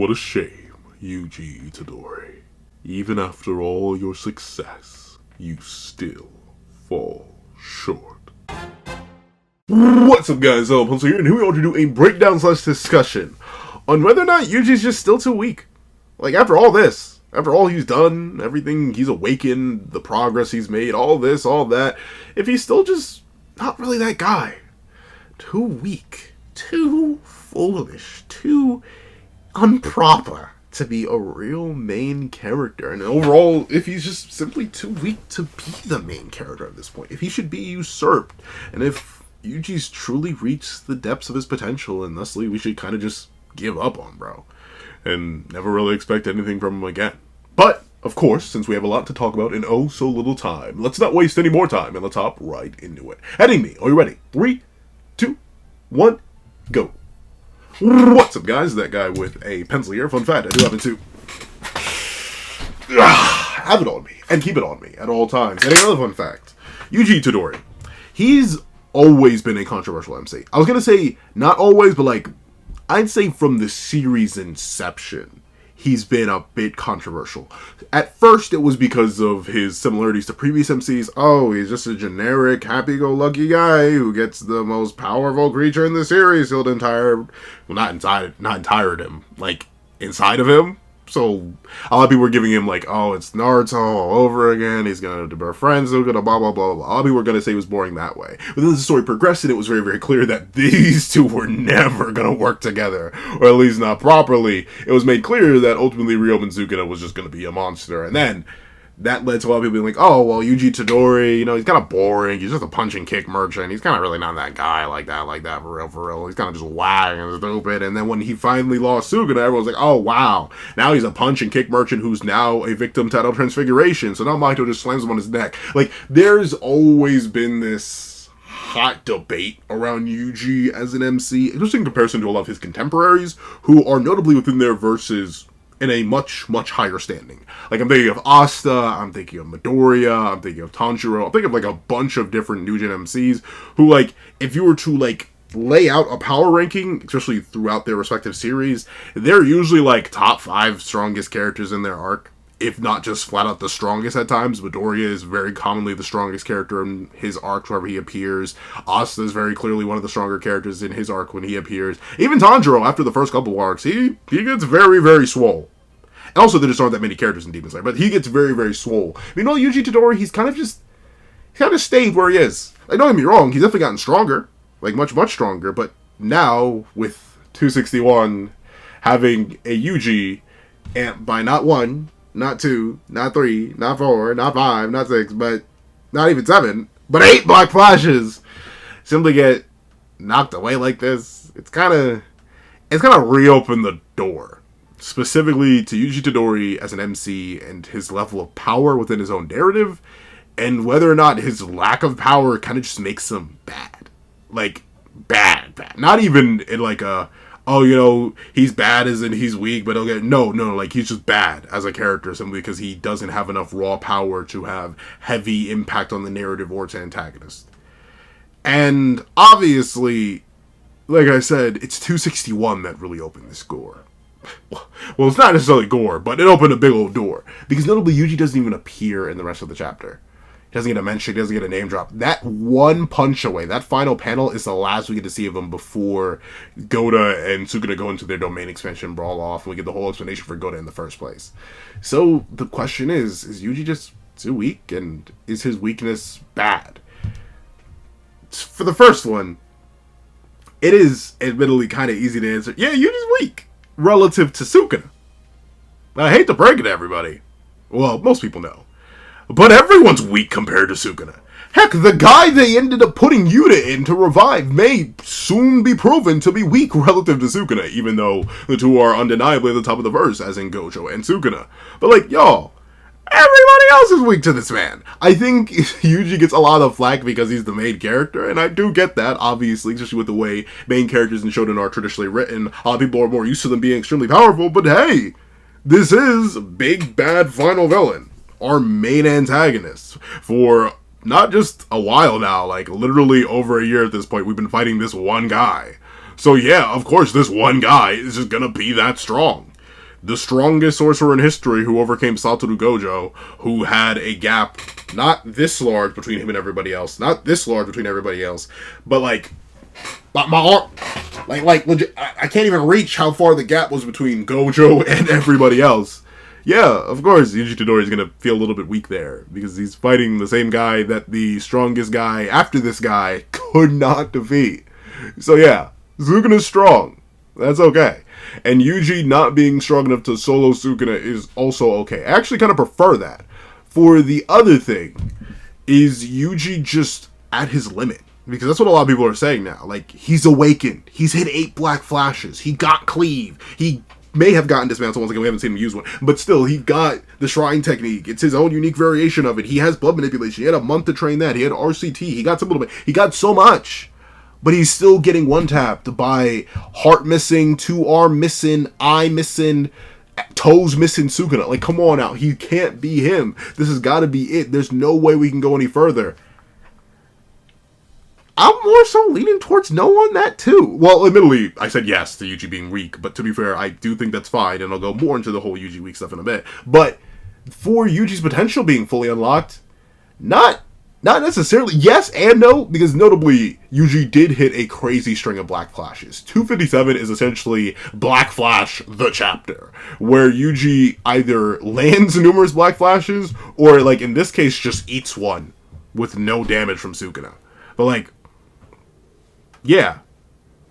What a shame, Yuji Itadori. Even after all your success, you still fall short. What's up, guys? Pencil here, and here we are to do a breakdown / discussion on whether or not Yuji's just still too weak. Like, after all this, after all he's done, everything he's awakened, the progress he's made, all this, all that, if he's still just not really that guy. Too weak, too foolish, too unproper to be a real main character. And overall, if he's just simply too weak to be the main character at this point, if he should be usurped, and if Yuji's truly reached the depths of his potential, and thusly we should kind of just give up on bro and never really expect anything from him again. But of course, since we have a lot to talk about in oh so little time, let's not waste any more time and let's hop right into it. Heading me, are you ready? 3, 2, 1, go. What's up, guys? That guy with a pencil here. Fun fact, I do happen to have it on me and keep it on me at all times. And another fun fact, Yuji Itadori, he's always been a controversial MC. I was gonna say not always, but like I'd say from the series inception, he's been a bit controversial. At first, it was because of his similarities to previous MCs. Oh, he's just a generic, happy-go-lucky guy who gets the most powerful creature in the series killed not inside him, like, inside of him. So, a lot of people were giving him, like, oh, it's Naruto all over again, he's gonna be friends, they're gonna blah, blah, blah, blah. A lot of people were gonna say it was boring that way. But then the story progressed, and it was very, very clear that these two were never gonna work together, or at least not properly. It was made clear that ultimately Ryomen Sukuna was just gonna be a monster, and then that led to a lot of people being like, oh, well, Yuji Itadori, you know, he's kind of boring, he's just a punch and kick merchant, he's kind of really not that guy like that, for real, he's kind of just whack and stupid. And then when he finally lost Sukuna, everyone's like, oh, wow, now he's a punch and kick merchant who's now a victim to adult transfiguration, so now Mahito just slams him on his neck. Like, there's always been this hot debate around Yuji as an MC, just in comparison to a lot of his contemporaries, who are notably within their verses in a much, much higher standing. Like, I'm thinking of Asta, I'm thinking of Midoriya, I'm thinking of Tanjiro, I'm thinking of, like, a bunch of different new gen MCs who, like, if you were to, like, lay out a power ranking, especially throughout their respective series, they're usually, like, top 5 strongest characters in their arc, if not just flat out the strongest at times. Midoriya is very commonly the strongest character in his arc wherever he appears. Asta is very clearly one of the stronger characters in his arc when he appears. Even Tanjiro, after the first couple of arcs, he gets very, very swole. And also, there just aren't that many characters in Demon Slayer, but he gets very, very swole. I mean, Yuji Itadori, he's kind of stayed where he is. Like, don't get me wrong, he's definitely gotten stronger. Like, much, much stronger. But now, with 261 having a Yuji, and by not 1, not 2, not 3, not 4, not 5, not 6, but not even 7, but 8 Black Flashes simply get knocked away like this, it's kind of reopened the door. Specifically to Yuji Itadori as an MC and his level of power within his own narrative, and whether or not his lack of power kind of just makes him bad. Like, bad. Not even in like a, oh, you know, he's bad as in he's weak, but he'll get, no, like he's just bad as a character simply because he doesn't have enough raw power to have heavy impact on the narrative or its antagonist. And obviously, like I said, it's 261 that really opened this door. Well, it's not necessarily gore, but it opened a big old door. Because notably, Yuji doesn't even appear in the rest of the chapter. He doesn't get a mention, he doesn't get a name drop. That one punch away, that final panel is the last we get to see of him before Goda and Sukuna go into their domain expansion brawl off, and we get the whole explanation for Goda in the first place. So, the question is Yuji just too weak, and is his weakness bad? For the first one, it is admittedly kind of easy to answer. Yeah, Yuji's weak relative to Sukuna. I hate to break it to everybody. Well, most people know. But everyone's weak compared to Sukuna. Heck, the guy they ended up putting Yuta in to revive may soon be proven to be weak relative to Sukuna, even though the two are undeniably at the top of the verse, as in Gojo and Sukuna. But like, y'all, everybody else is weak to this man. I think Yuji gets a lot of flack because he's the main character, and I do get that, obviously, especially with the way main characters in Shonen are traditionally written. A lot of people are more used to them being extremely powerful, but hey, this is big bad final villain, our main antagonist, for not just a while now, like literally over a year at this point, we've been fighting this one guy. So yeah, of course, this one guy is just gonna be that strong. the strongest sorcerer in history who overcame Satoru Gojo, who had a gap not this large between him and everybody else, not this large between everybody else, but like my arm, like legit, I can't even reach how far the gap was between Gojo and everybody else. Yeah, of course, Yuji Itadori is going to feel a little bit weak there, because he's fighting the same guy that the strongest guy after this guy could not defeat. So yeah, Sukuna's strong. That's okay. And Yuji not being strong enough to solo Sukuna is also okay. I actually kind of prefer that. For the other thing, is Yuji just at his limit? Because that's what a lot of people are saying now. Like, he's awakened. He's hit 8 black flashes. He got cleave. He may have gotten dismantle once again. We haven't seen him use one. But still, he got the shrine technique. It's his own unique variation of it. He has blood manipulation. He had a month to train that. He had RCT. He got some little bit. He got so much. But he's still getting one-tapped by heart missing, 2 arm missing, eye missing, toes missing Sukuna. Like, come on now. He can't be him. This has got to be it. There's no way we can go any further. I'm more so leaning towards no on that too. Well, admittedly, I said yes to Yuji being weak, but to be fair, I do think that's fine, and I'll go more into the whole Yuji weak stuff in a bit. But for Yuji's potential being fully unlocked, not necessarily. Yes and no, because notably, Yuji did hit a crazy string of Black Flashes. 257 is essentially Black Flash, the chapter, where Yuji either lands numerous Black Flashes, or, like, in this case, just eats one with no damage from Sukuna. But, like, yeah,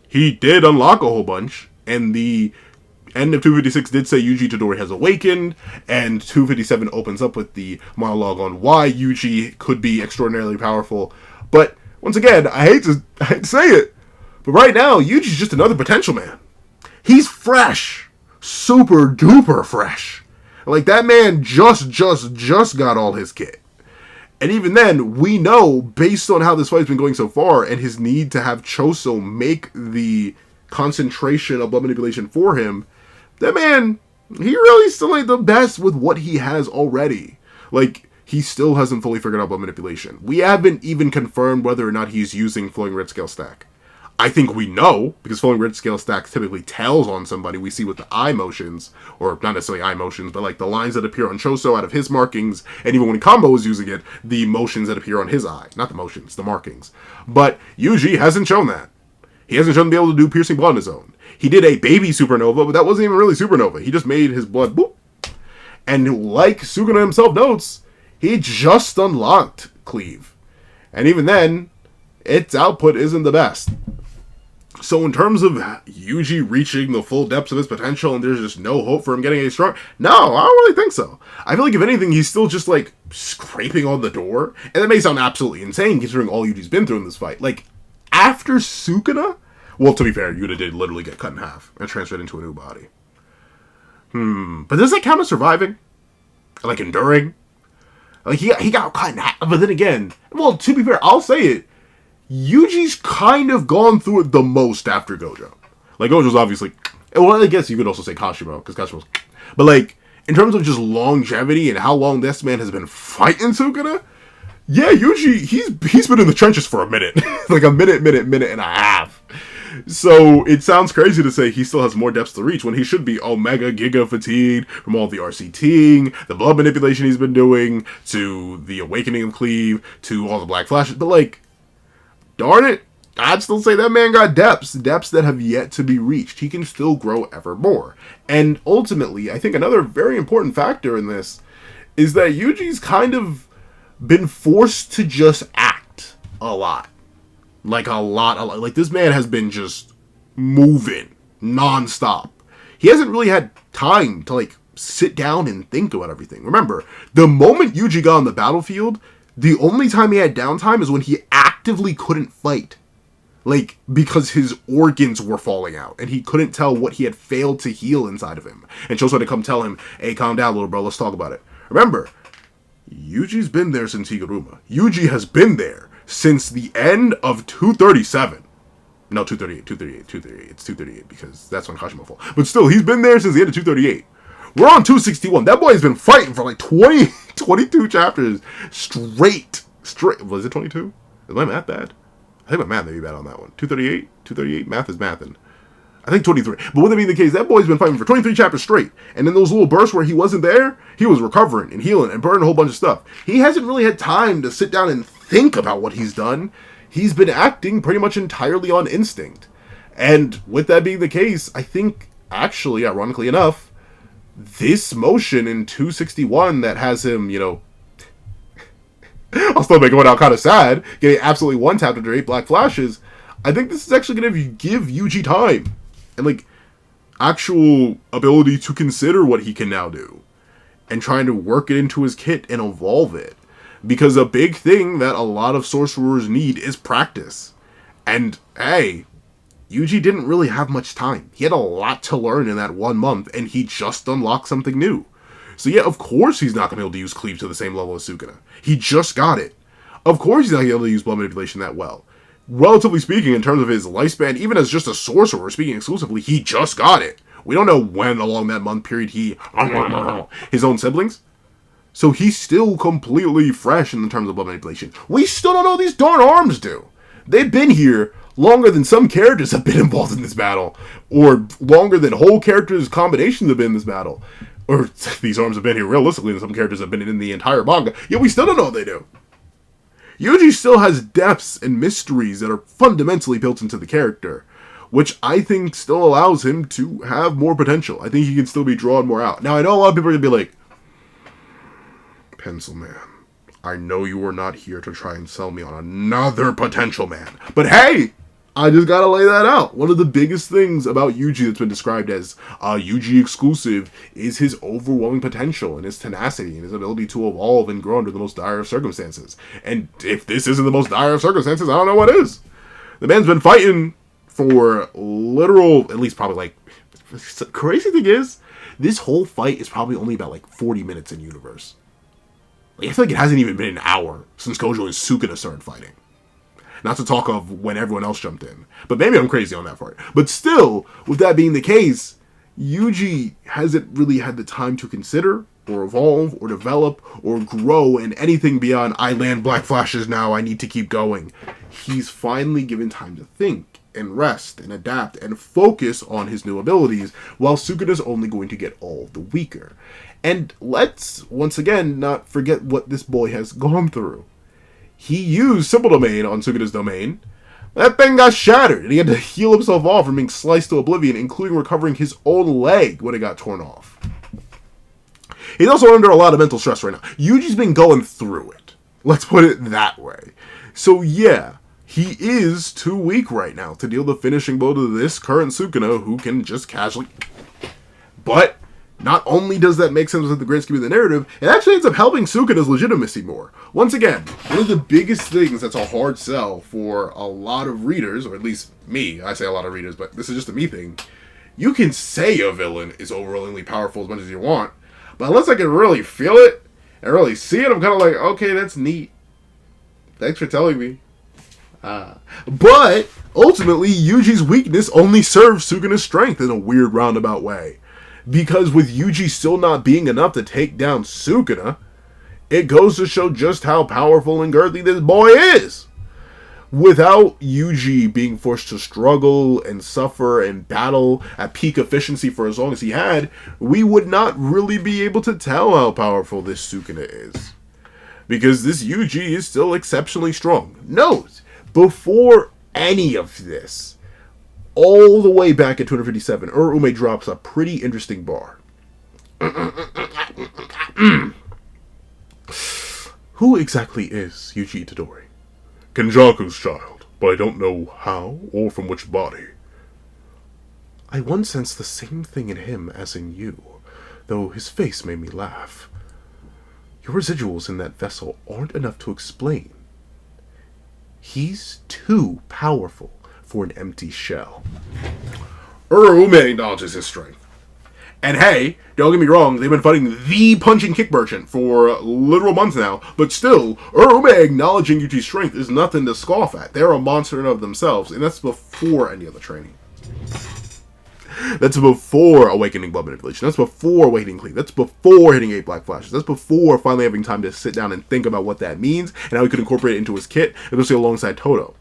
he did unlock a whole bunch, and the end of 256 did say Yuji Itadori has awakened, and 257 opens up with the monologue on why Yuji could be extraordinarily powerful. But, once again, I hate to say it, but right now, Yuji's just another potential man. He's fresh. Super duper fresh. Like, that man just got all his kit. And even then, we know, based on how this fight's been going so far, and his need to have Choso make the concentration of blood manipulation for him, that man, he really still ain't the best with what he has already. Like, he still hasn't fully figured out blood manipulation. We haven't even confirmed whether or not he's using Flowing Red Scale Stack. I think we know, because Flowing Red Scale Stack typically tells on somebody. We see with the eye motions, or not necessarily eye motions, but like the lines that appear on Choso out of his markings, and even when Combo is using it, the motions that appear on his eye. Not the motions, the markings. But Yuji hasn't shown that. He hasn't shown to be able to do piercing blood on his own. He did a baby supernova, but that wasn't even really supernova. He just made his blood boop. And like Sukuna himself notes, he just unlocked Cleave. And even then, its output isn't the best. So in terms of Yuji reaching the full depths of his potential and there's just no hope for him getting any strong, no, I don't really think so. I feel like if anything, he's still just like scraping on the door. And that may sound absolutely insane considering all Yuji's been through in this fight. Like, after Sukuna, well, to be fair, Yuta did literally get cut in half and transferred into a new body. But does that count as surviving? Like enduring? Like he got cut in half, but then again, well, to be fair, I'll say it. Yuji's kind of gone through it the most after Gojo. Like, Gojo's obviously... Well, I guess you could also say Kashimo, because Kashima's... But, like, in terms of just longevity and how long this man has been fighting Sukuna, yeah, Yuji, he's been in the trenches for a minute. Like, a minute and a half. So, it sounds crazy to say he still has more depths to reach when he should be Omega Giga fatigued from all the RCTing, the blood manipulation he's been doing, to the awakening of Cleave, to all the Black Flashes. But, like... Darn it, I'd still say that man got depths that have yet to be reached. He can still grow ever more. And ultimately, I think another very important factor in this is that Yuji's kind of been forced to just act a lot. Like a lot. Like, this man has been just moving nonstop. He hasn't really had time to, like, sit down and think about everything. Remember, the moment Yuji got on the battlefield, the only time he had downtime is when he actively couldn't fight. Like, because his organs were falling out, and he couldn't tell what he had failed to heal inside of him. And Choso had to come tell him, hey, calm down, little bro, let's talk about it. Remember, Yuji's been there since Higuruma. Yuji has been there since the end of 237. No, 238. It's 238, because that's when Kashimo fell. But still, he's been there since the end of 238. We're on 261. That boy's been fighting for like 22 chapters straight. Was it 22? Is my math bad? I think my math may be bad on that one. 238? 238? Math is mathin'. I think 23. But with that being the case, that boy's been fighting for 23 chapters straight. And in those little bursts where he wasn't there, he was recovering and healing and burning a whole bunch of stuff. He hasn't really had time to sit down and think about what he's done. He's been acting pretty much entirely on instinct. And with that being the case, I think, actually, ironically enough, this motion in 261 that has him, you know, I'll still be going out kind of sad, getting absolutely one-tapped under 8 black flashes, I think this is actually going to give Yuji time. And, like, actual ability to consider what he can now do. And trying to work it into his kit and evolve it. Because a big thing that a lot of sorcerers need is practice. And, hey, Yuji didn't really have much time. He had a lot to learn in that 1 month, and he just unlocked something new. So yeah, of course he's not going to be able to use Cleave to the same level as Sukuna. He just got it. Of course he's not going to be able to use Blood Manipulation that well. Relatively speaking, in terms of his lifespan, even as just a sorcerer, speaking exclusively, he just got it. We don't know when along that month period he... his own siblings. So he's still completely fresh in terms of Blood Manipulation. We still don't know what these darn arms do. They've been here longer than some characters have been involved in this battle. Or longer than whole characters' combinations have been in this battle. Or these arms have been here realistically than some characters have been in the entire manga. Yet we still don't know what they do. Yuji still has depths and mysteries that are fundamentally built into the character, which I think still allows him to have more potential. I think he can still be drawn more out. Now, I know a lot of people are going to be like, Pencil Man, I know you are not here to try and sell me on another potential man. But hey, I just gotta lay that out. One of the biggest things about Yuji that's been described as Yuji exclusive is his overwhelming potential and his tenacity and his ability to evolve and grow under the most dire of circumstances. And if this isn't the most dire of circumstances, I don't know what is. The man's been fighting for literal, at least probably like, the crazy thing is, this whole fight is probably only about like 40 minutes in universe. Like, I feel like it hasn't even been an hour since Gojo and Sukuna started fighting. Not to talk of when everyone else jumped in. But maybe I'm crazy on that part. But still, with that being the case, Yuji hasn't really had the time to consider, or evolve, or develop, or grow in anything beyond, I land black flashes now, I need to keep going. He's finally given time to think, and rest, and adapt, and focus on his new abilities, while Sukuna's only going to get all the weaker. And let's, once again, not forget what this boy has gone through. He used Simple Domain on Sukuna's domain. That thing got shattered, and he had to heal himself off from being sliced to oblivion, including recovering his own leg when it got torn off. He's also under a lot of mental stress right now. Yuji's been going through it. Let's put it that way. So yeah, he is too weak right now to deal the finishing blow to this current Sukuna, who can just casually... But... not only does that make sense with the grand scheme of the narrative, it actually ends up helping Sukuna's legitimacy more. Once again, one of the biggest things that's a hard sell for a lot of readers, or at least me, I say a lot of readers, but this is just a me thing. You can say a villain is overwhelmingly powerful as much as you want, but unless I can really feel it and really see it, I'm kind of like, okay, that's neat. Thanks for telling me. But ultimately, Yuji's weakness only serves Sukuna's strength in a weird roundabout way. Because with Yuji still not being enough to take down Sukuna, it goes to show just how powerful and girthy this boy is. Without Yuji being forced to struggle and suffer and battle at peak efficiency for as long as he had, we would not really be able to tell how powerful this Sukuna is. Because this Yuji is still exceptionally strong. Note, before any of this, all the way back at 257, Urume drops a pretty interesting bar. Who exactly is Yuji Itadori? Kenjaku's child, but I don't know how or from which body. I once sensed the same thing in him as in you, though his face made me laugh. Your residuals in that vessel aren't enough to explain. He's too powerful for an empty shell. Urume acknowledges his strength. And hey, don't get me wrong, they've been fighting the punch and kick merchant for literal months now, but still, Urume acknowledging Yuji's strength is nothing to scoff at. They're a monster in of themselves, and that's before any other training. That's before awakening blood manipulation. That's before awakening cleave. That's before hitting 8 black flashes. That's before finally having time to sit down and think about what that means, and how he could incorporate it into his kit, especially alongside Todo.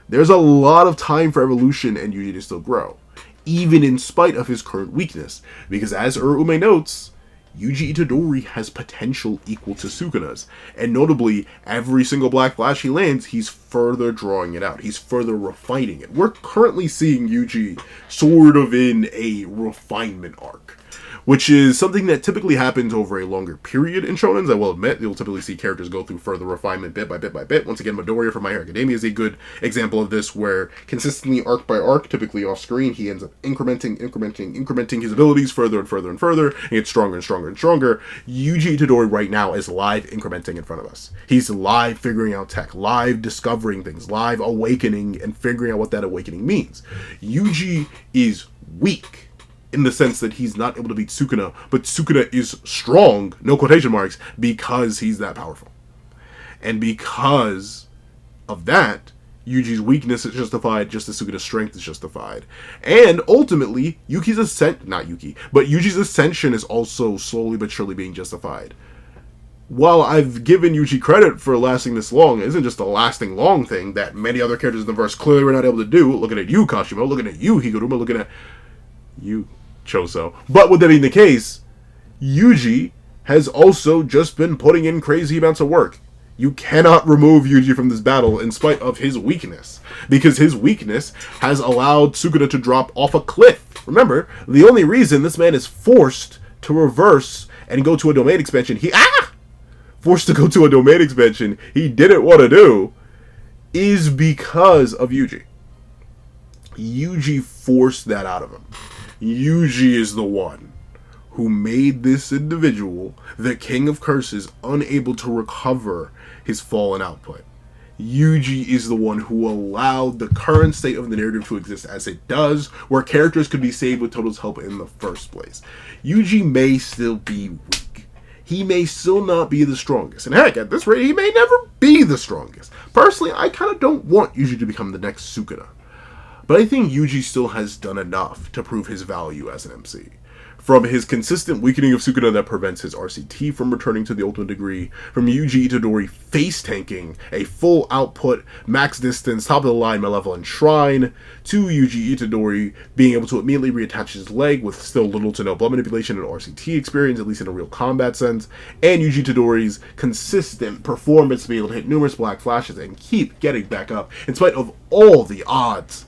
There's a lot of time for evolution and Yuji to still grow. even in spite of his current weakness. Because as Urume notes, Yuji Itadori has potential equal to Sukuna's, and notably, every single Black Flash he lands, he's further drawing it out. He's further refining it. We're currently seeing Yuji sort of in a refinement arc, which is something that typically happens over a longer period in shonens. I will admit, you'll typically see characters go through further refinement bit by bit by bit. Once again, Midoriya from My Hero Academia is a good example of this, where consistently arc by arc, typically off screen, he ends up incrementing his abilities further and further and further, and gets stronger and stronger and stronger. Yuji Itadori right now is live incrementing in front of us. He's live figuring out tech, live discovering things, live awakening and figuring out what that awakening means. Yuji is weak in the sense that he's not able to beat Sukuna, but Sukuna is strong, no quotation marks, because he's that powerful. And because of that, Yuji's weakness is justified, just as Sukuna's strength is justified. And ultimately, Yuji's ascension is also slowly but surely being justified. While I've given Yuji credit for lasting this long, it isn't just a lasting long thing that many other characters in the verse clearly were not able to do. Looking at you, Kashimo, looking at you, Higuruma, looking at you, Choso. But with that being the case, Yuji has also just been putting in crazy amounts of work. You cannot remove Yuji from this battle in spite of his weakness, because his weakness has allowed Sukuna to drop off a cliff. Remember, the only reason this man is forced to reverse and go to a domain expansion, forced to go to a domain expansion he didn't want to do, is because of Yuji. Yuji forced that out of him. Yuji is the one who made this individual, the King of Curses, unable to recover his fallen output. Yuji is the one who allowed the current state of the narrative to exist as it does, where characters could be saved with Toto's help in the first place. Yuji may still be weak. He may still not be the strongest. And heck, at this rate, he may never be the strongest. Personally, I kind of don't want Yuji to become the next Sukuna. But I think Yuji still has done enough to prove his value as an MC. From his consistent weakening of Sukuna that prevents his RCT from returning to the ultimate degree, from Yuji Itadori face tanking a full output, max distance, top of the line, malevolent shrine, to Yuji Itadori being able to immediately reattach his leg with still little to no blood manipulation and RCT experience, at least in a real combat sense, and Yuji Itadori's consistent performance to be able to hit numerous black flashes and keep getting back up in spite of all the odds.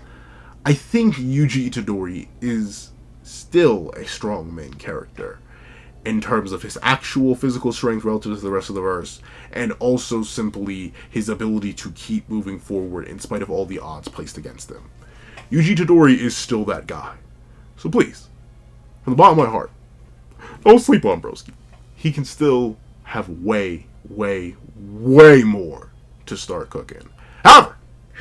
I think Yuji Itadori is still a strong main character in terms of his actual physical strength relative to the rest of the verse, and also simply his ability to keep moving forward in spite of all the odds placed against him. Yuji Itadori is still that guy. So please, from the bottom of my heart, don't sleep on broski. He can still have way more to start cooking. However,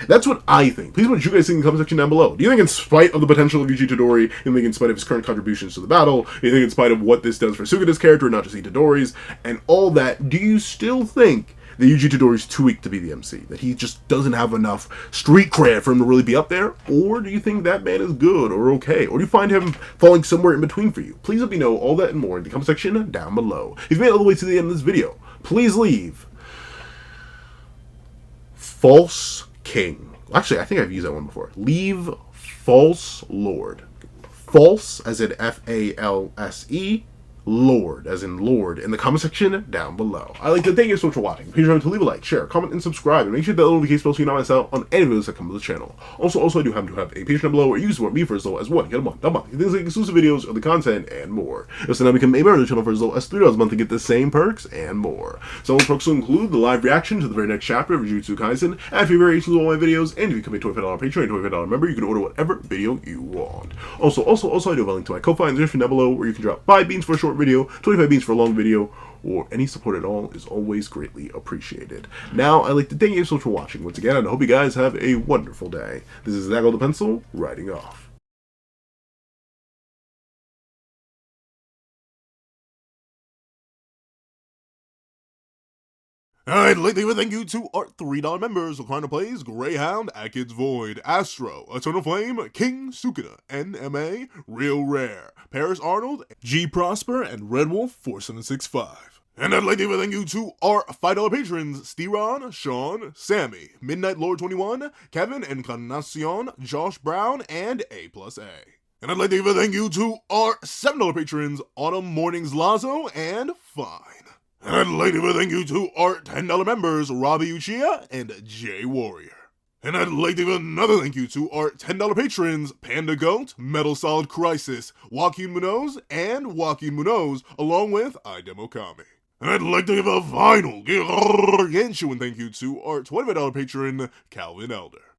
that's what I think. Please let what you guys think in the comment section down below. Do you think in spite of the potential of Yuji Itadori, do you think in spite of his current contributions to the battle, do you think in spite of what this does for Sukuna's character, not just Itadori's, and all that, do you still think that Yuji Itadori's too weak to be the MC? That he just doesn't have enough street cred for him to really be up there? Or do you think that man is good or okay? Or do you find him falling somewhere in between for you? Please let me know all that and more in the comment section down below. If you made it all the way to the end of this video, please leave False King. Actually, I think I've used that one before. Leave False Lord. False, as in F-A-L-S-E. Lord, as in Lord, in the comment section down below. I'd like to thank you so much for watching. Please remember to leave a like, share, comment, and subscribe, and make sure that notification bell so you not miss out on any videos that come to the channel. Also, I do happen to have a Patreon down below where you can support me for as low as $1 get a month, things like exclusive videos, other content, and more. Also, now become a member of the channel for as low as $3 a month to get the same perks and more. Some of those perks will include the live reaction to the very next chapter of Jujutsu Kaisen, after variations of all my videos, and if you become a $25 Patreon, $25 member, you can order whatever video you want. Also, I do have a link to my Ko-Fi in the description down below where you can drop 5 beans for a short video, 25 beans for a long video, or any support at all is always greatly appreciated. Now, I'd like to thank you so much for watching once again, and I hope you guys have a wonderful day. This is Zaggle the Pencil, writing off. I'd like to give a thank you to our $3 members: Recliner Plays, Greyhound, Atkins Void, Astro, Eternal Flame, King Sukuna, NMA, Real Rare, Paris Arnold, G Prosper, and Red Wolf 4765. And I'd like to give a thank you to our $5 patrons: Steron, Sean, Sammy, Midnight Lord 21, Kevin Encarnacion, Josh Brown, and A+A. And I'd like to give a thank you to our $7 patrons, Autumn Mornings Lazo and Fine. And I'd like to give a thank you to our $10 members, Robbie Uchiha and Jay Warrior. And I'd like to give another thank you to our $10 patrons, Panda Goat, Metal Solid Crisis, Joaquin Munoz, and Joaquin Munoz, along with Idemokami. And I'd like to give a final gargantuan thank you to our $25 patron, Calvin Elder.